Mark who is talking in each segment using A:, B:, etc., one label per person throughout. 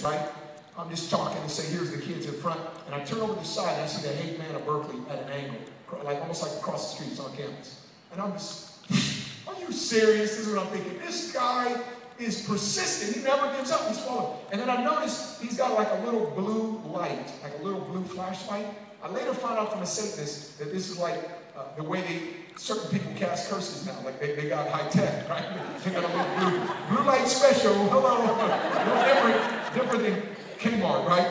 A: right? I'm just talking and say, here's the kids in front. And I turn over to the side and I see the hate man of Berkeley at an angle, like almost like across the street, it's on campus. And I'm just, are you serious? This is what I'm thinking. This guy is persistent. He never gives up. He's following. And then I noticed he's got like a little blue light, like a little blue flashlight. I later found out from a Satanist that this is like the way certain people cast curses now. Like they got high tech, right? They got a little blue light special. Hello. different than Kmart, right?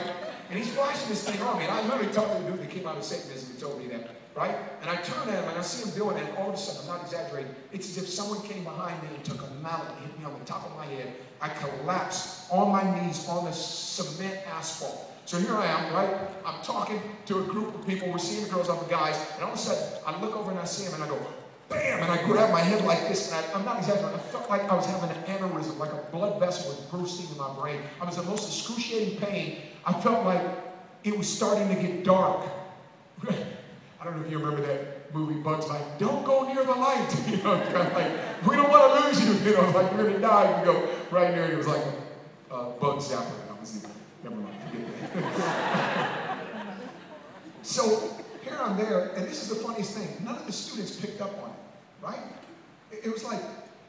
A: And he's flashing this thing on me. And I literally talked to the dude that came out of Satanism and told me that, right? And I turn at him and I see him doing it. And all of a sudden, I'm not exaggerating, it's as if someone came behind me and took a mallet and hit me on the top of my head. I collapsed on my knees on the cement asphalt. So here I am, right? I'm talking to a group of people. We're seeing the girls on the guys. And all of a sudden, I look over and I see him and I go, bam! And I grab my head like this. And I'm not exaggerating. I felt like I was having an aneurysm, like a blood vessel was bursting in my brain. I was in the most excruciating pain. I felt like it was starting to get dark. I don't know if you remember that movie, Bugs Life. Don't go near the light. You know, kind of like, we don't want to lose you. You know, like we're going to die if we go right near it. It was like a bug zapper. Never mind, forget that. So here I'm there, and this is the funniest thing. None of the students picked up on it, right? It was like,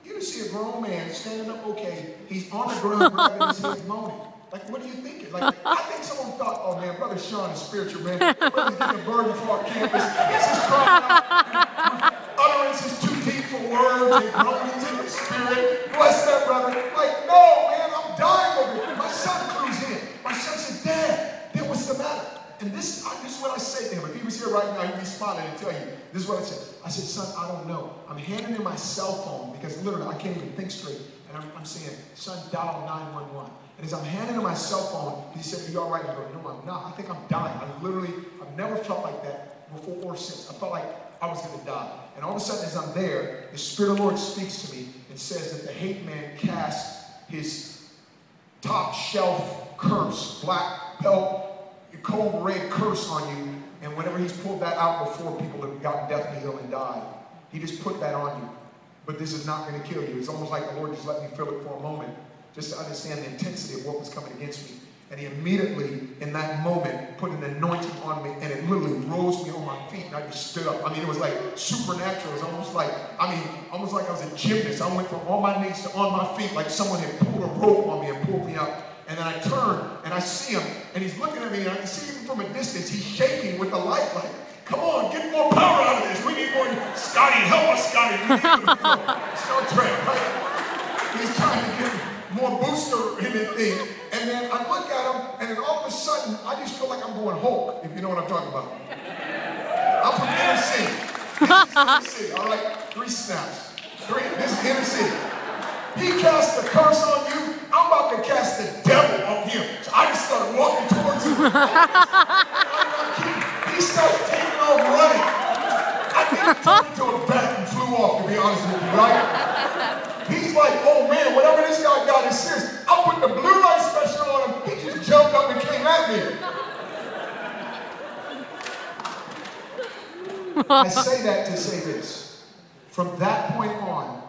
A: you just see a grown man standing up, okay, he's on the ground, grabbing his head, moaning. Like, what are you thinking? Like, I think someone thought, oh man, Brother Sean is spiritual, man. Brother's getting a burden for our campus. This is crying out. Utterance is too deep for words and groanings in the spirit. Bless that, brother. Like, no, man, I'm dying over it. My son clues in. My son said, Dad, what's the matter? And this is what I say to him. If he was here right now, he'd be smiling and tell you. This is what I said. I said, son, I don't know. I'm handing him my cell phone because literally I can't even think straight. And I'm saying, son, dial 911. And as I'm handing him my cell phone, he said, are you all right? I go, no, I'm not. I think I'm dying. I've never felt like that before or since. I felt like I was going to die. And all of a sudden, as I'm there, the Spirit of the Lord speaks to me and says that the hate man cast his top shelf curse, black belt, cold red curse on you. And whenever he's pulled that out before, people have gotten deathly ill and died. He just put that on you. But this is not going to kill you. It's almost like the Lord just let me feel it for a moment, just to understand the intensity of what was coming against me. And he immediately, in that moment, put an anointing on me, and it literally rose me on my feet, and I just stood up. I mean, it was like supernatural. It was almost like, almost like I was a gymnast. I went from on my knees to on my feet, like someone had pulled a rope on me and pulled me up. And then I turn, and I see him, and he's looking at me, and I can see him from a distance. He's shaking with the light, like, come on, get more power out of this. We need more. Scotty, help us, Scotty. We need Star Trek, right? He's trying to get more booster in the thing. And then I look at him, and then all of a sudden, I just feel like I'm going Hulk, if you know what I'm talking about. I'm from inner city. This is inner city, all right? 3 snaps. 3. This is inner city. He cast the curse on you. I'm about to cast the devil on him. So I just started walking towards him. He started taking off running. I think he turned into a bat and flew off, to be honest with you, right? He's like, oh man, whatever this guy got is serious. I put the blue light special on him. He just jumped up and came at me. I say that to say this. From that point on,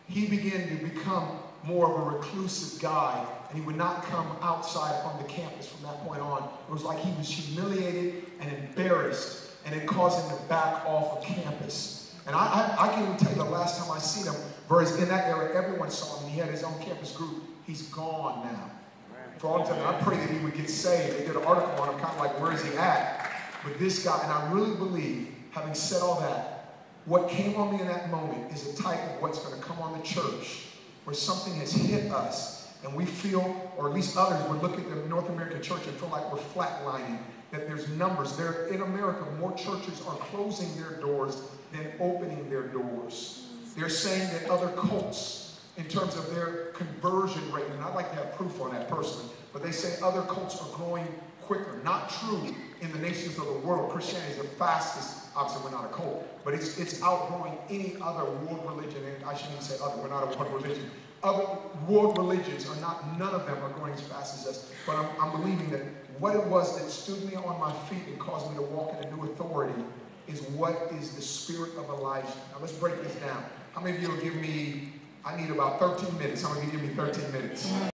A: he began to become more of a reclusive guy, and he would not come outside on the campus from that point on. It was like he was humiliated and embarrassed, and it caused him to back off of campus. And I can't even tell you the last time I seen him, whereas in that era, everyone saw him, and he had his own campus group. He's gone now. For all time, I pray that he would get saved. They did an article on him, kind of like, where is he at? But this guy, and I really believe, having said all that, what came on me in that moment is a type of what's going to come on the church, where something has hit us, and we feel, or at least others would look at the North American church and feel like we're flatlining, that there's numbers. There, in America, more churches are closing their doors than opening their doors. They're saying that other cults, in terms of their conversion rate, and I'd like to have proof on that personally, but they say other cults are growing quicker. Not true in the nations of the world. Christianity is the fastest. Obviously, we're not a cult, but it's outgrowing any other world religion. And I shouldn't even say other. We're not a world religion. Other world religions are not. None of them are growing as fast as us. But I'm believing that what it was that stood me on my feet and caused me to walk in a new authority is what is the spirit of Elijah. Now let's break this down. How many of you will give me? I need about 13 minutes. How many of you give me 13 minutes?